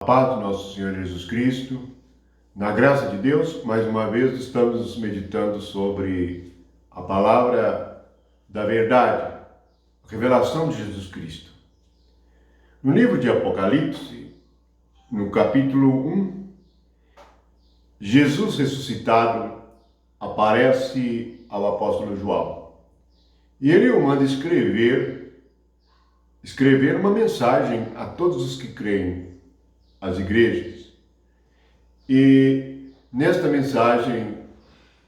A paz do nosso Senhor Jesus Cristo, na graça de Deus, mais uma vez estamos meditando sobre a palavra da verdade, a revelação de Jesus Cristo. No livro de Apocalipse, no capítulo 1, Jesus ressuscitado aparece ao apóstolo João. E ele o manda escrever uma mensagem a todos os que creem, as igrejas. E nesta mensagem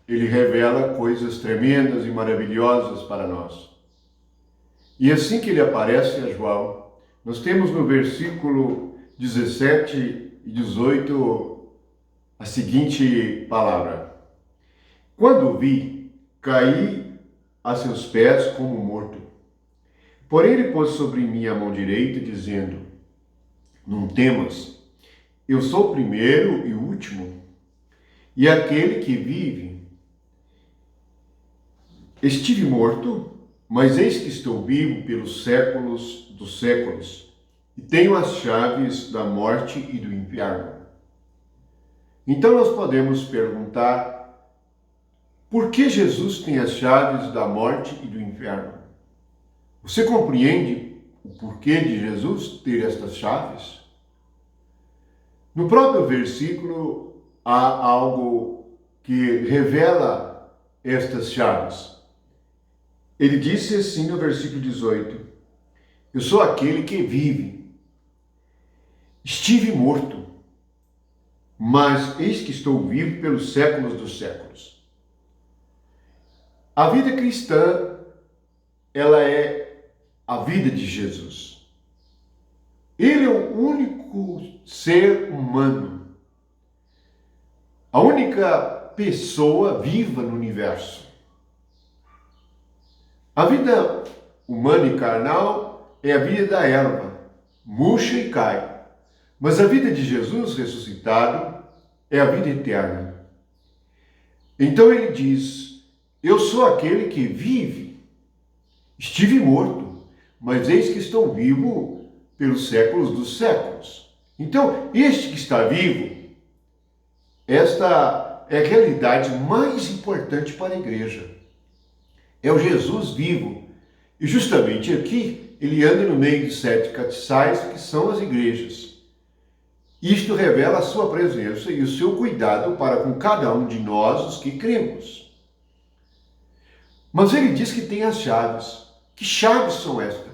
ele revela coisas tremendas e maravilhosas para nós. E assim que ele aparece a João, nós temos no versículo 17 e 18 a seguinte palavra: Quando o vi, caí a seus pés como morto. Porém ele pôs sobre mim a mão direita, dizendo: Não temas, eu sou o primeiro e o último, e aquele que vive. Estive morto, mas eis que estou vivo pelos séculos dos séculos, e tenho as chaves da morte e do inferno. Então nós podemos perguntar: por que Jesus tem as chaves da morte e do inferno? Você compreende o porquê de Jesus ter estas chaves? No próprio versículo há algo que revela estas chaves. Ele disse assim no versículo 18: Eu sou aquele que vive. Estive morto, mas eis que estou vivo pelos séculos dos séculos. A vida cristã, ela é a vida de Jesus. Ele é o único ser humano, a única pessoa viva no universo. A vida humana e carnal é a vida da erva, murcha e cai. Mas a vida de Jesus ressuscitado é a vida eterna. Então ele diz: Eu sou aquele que vive. Estive morto, mas eis que estou vivo pelos séculos dos séculos. Então, este que está vivo, esta é a realidade mais importante para a igreja. É o Jesus vivo. E justamente aqui, ele anda no meio de 7 castiçais, que são as igrejas. Isto revela a sua presença e o seu cuidado para com cada um de nós, os que cremos. Mas ele diz que tem as chaves. Que chaves são estas?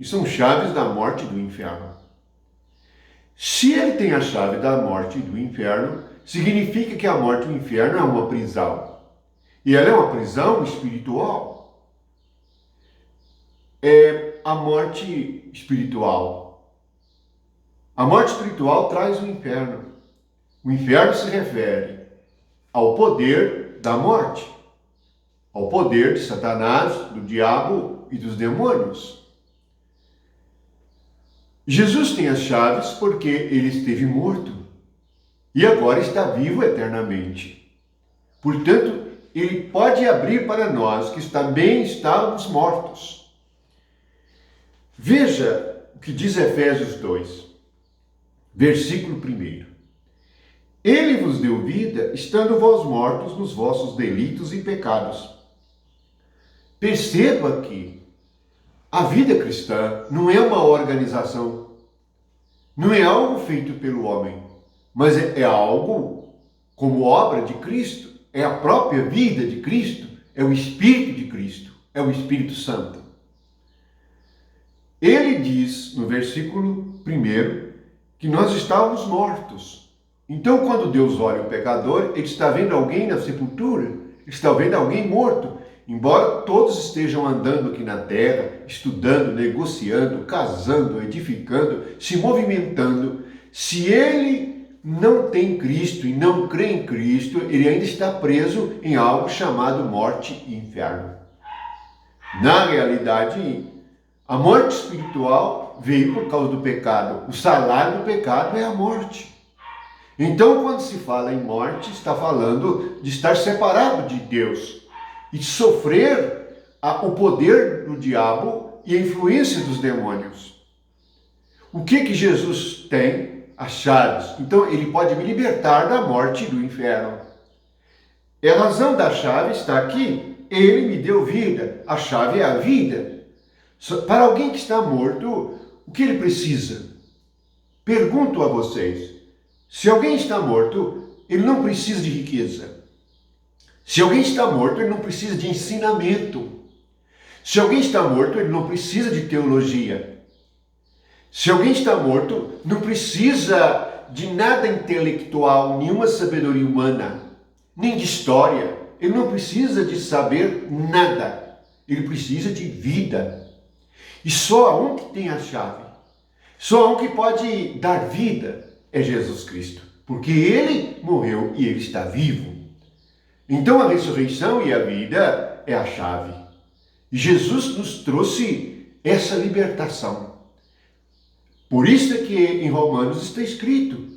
E são chaves da morte e do inferno. Se ele tem a chave da morte e do inferno, significa que a morte e o inferno é uma prisão. E ela é uma prisão espiritual. É a morte espiritual. A morte espiritual traz o inferno. O inferno se refere ao poder da morte, ao poder de Satanás, do diabo e dos demônios. Jesus tem as chaves porque ele esteve morto e agora está vivo eternamente. Portanto, ele pode abrir para nós que também estávamos mortos. Veja o que diz Efésios 2, versículo 1. Ele vos deu vida, estando vós mortos nos vossos delitos e pecados. Perceba que a vida cristã não é uma organização, não é algo feito pelo homem, mas é algo como obra de Cristo, é a própria vida de Cristo, é o Espírito de Cristo, é o Espírito Santo. Ele diz no versículo 1 que nós estávamos mortos. Então, quando Deus olha o pecador, ele está vendo alguém na sepultura, ele está vendo alguém morto. Embora todos estejam andando aqui na terra, estudando, negociando, casando, edificando, se movimentando, se ele não tem Cristo e não crê em Cristo, ele ainda está preso em algo chamado morte e inferno. Na realidade, a morte espiritual veio por causa do pecado. O salário do pecado é a morte. Então, quando se fala em morte, está falando de estar separado de Deus e de sofrer o poder do diabo e a influência dos demônios. O que Jesus tem? as chaves. Então ele pode me libertar da morte e do inferno. E a razão da chave está aqui. Ele me deu vida. A chave é a vida. Para alguém que está morto, o que ele precisa? Pergunto a vocês. Se alguém está morto, ele não precisa de riqueza. Se alguém está morto, ele não precisa de ensinamento. Se alguém está morto, ele não precisa de teologia. Se alguém está morto, não precisa de nada intelectual, nenhuma sabedoria humana, nem de história. Ele não precisa de saber nada. Ele precisa de vida. E só um que tem a chave, só um que pode dar vida é Jesus Cristo. Porque ele morreu e ele está vivo. Então a ressurreição e a vida é a chave. E Jesus nos trouxe essa libertação. Por isso é que em Romanos está escrito: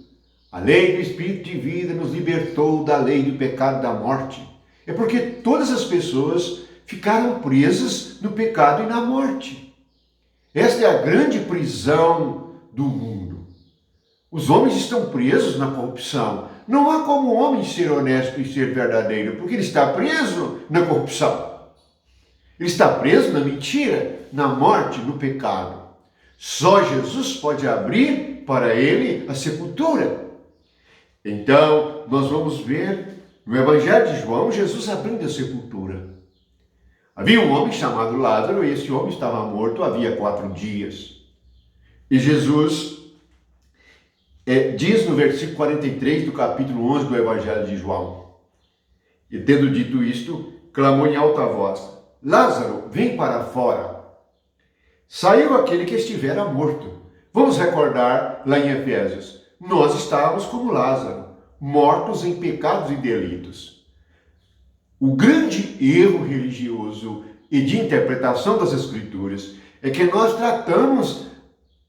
a lei do Espírito de vida nos libertou da lei do pecado e da morte. É porque todas as pessoas ficaram presas no pecado e na morte. Esta é a grande prisão do mundo. Os homens estão presos na corrupção. Não há como o homem ser honesto e ser verdadeiro, porque ele está preso na corrupção. Ele está preso na mentira, na morte, no pecado. Só Jesus pode abrir para ele a sepultura. Então, nós vamos ver no Evangelho de João, Jesus abrindo a sepultura. Havia um homem chamado Lázaro, e esse homem estava morto havia 4 dias. E Jesus diz no versículo 43 do capítulo 11 do Evangelho de João: e tendo dito isto, clamou em alta voz: Lázaro, vem para fora. Saiu aquele que estivera morto. Vamos recordar lá em Efésios. Nós estávamos como Lázaro, mortos em pecados e delitos. O grande erro religioso e de interpretação das Escrituras é que nós tratamos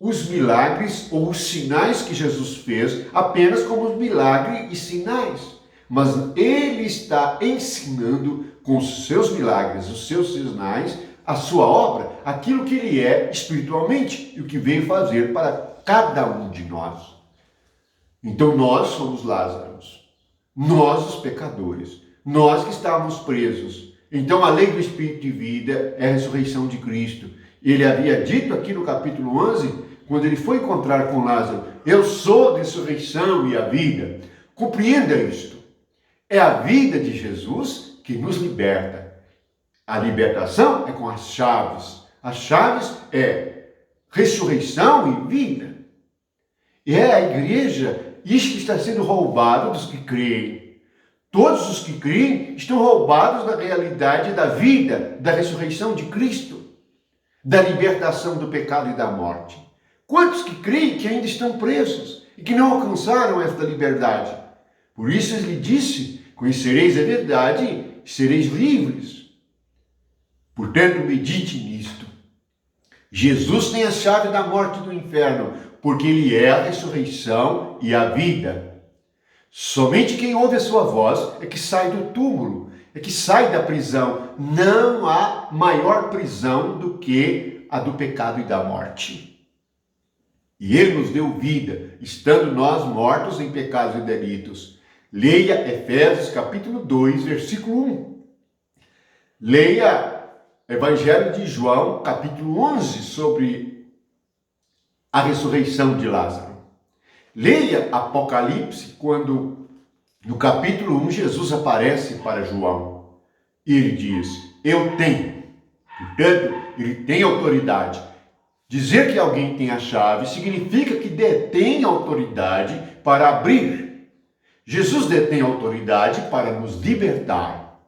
os milagres ou os sinais que Jesus fez apenas como milagres e sinais. Mas ele está ensinando com os seus milagres, os seus sinais, a sua obra, aquilo que ele é espiritualmente e o que veio fazer para cada um de nós. Então nós somos Lázaros, nós os pecadores, nós que estávamos presos. Então a lei do Espírito de vida é a ressurreição de Cristo. Ele havia dito aqui no capítulo 11, quando ele foi encontrar com Lázaro: eu sou a ressurreição e a vida. Compreenda isto. É a vida de Jesus que nos liberta. A libertação é com as chaves. As chaves é ressurreição e vida. E é a igreja, isso que está sendo roubado dos que creem. Todos os que creem estão roubados da realidade da vida, da ressurreição de Cristo, da libertação do pecado e da morte. Quantos que creem que ainda estão presos e que não alcançaram esta liberdade? Por isso ele disse: conhecereis a verdade e sereis livres. Portanto, medite nisto. Jesus tem a chave da morte e do inferno, porque ele é a ressurreição e a vida. Somente quem ouve a sua voz é que sai do túmulo, é que sai da prisão. Não há maior prisão do que a do pecado e da morte. E ele nos deu vida, estando nós mortos em pecados e delitos. Leia Efésios capítulo 2, versículo 1. Leia Evangelho de João, capítulo 11, sobre a ressurreição de Lázaro. Leia Apocalipse, quando no capítulo 1 Jesus aparece para João. E ele diz: eu tenho. Portanto, ele tem autoridade. Dizer que alguém tem a chave significa que detém autoridade para abrir. Jesus detém autoridade para nos libertar.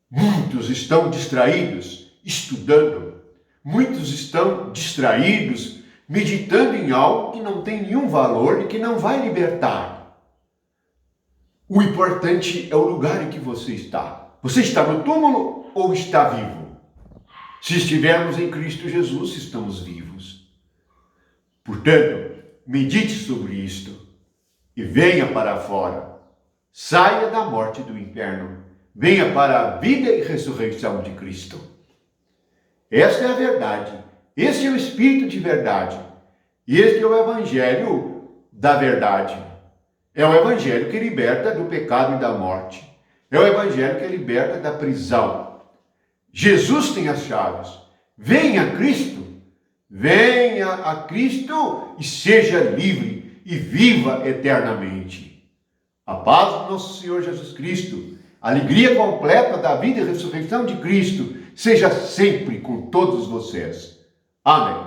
Muitos estão distraídos estudando. Muitos estão distraídos meditando em algo que não tem nenhum valor e que não vai libertar. O importante é o lugar em que você está. Você está no túmulo ou está vivo? Se estivermos em Cristo Jesus, estamos vivos. Portanto, medite sobre isto e venha para fora. Saia da morte e do inferno. Venha para a vida e ressurreição de Cristo. Esta é a verdade. Este é o Espírito de verdade. E este é o Evangelho da verdade. É o evangelho que liberta do pecado e da morte. É o evangelho que liberta da prisão. Jesus tem as chaves. Venha a Cristo. Venha a Cristo e seja livre e viva eternamente. A paz do nosso Senhor Jesus Cristo, a alegria completa da vida e ressurreição de Cristo, seja sempre com todos vocês. Amém.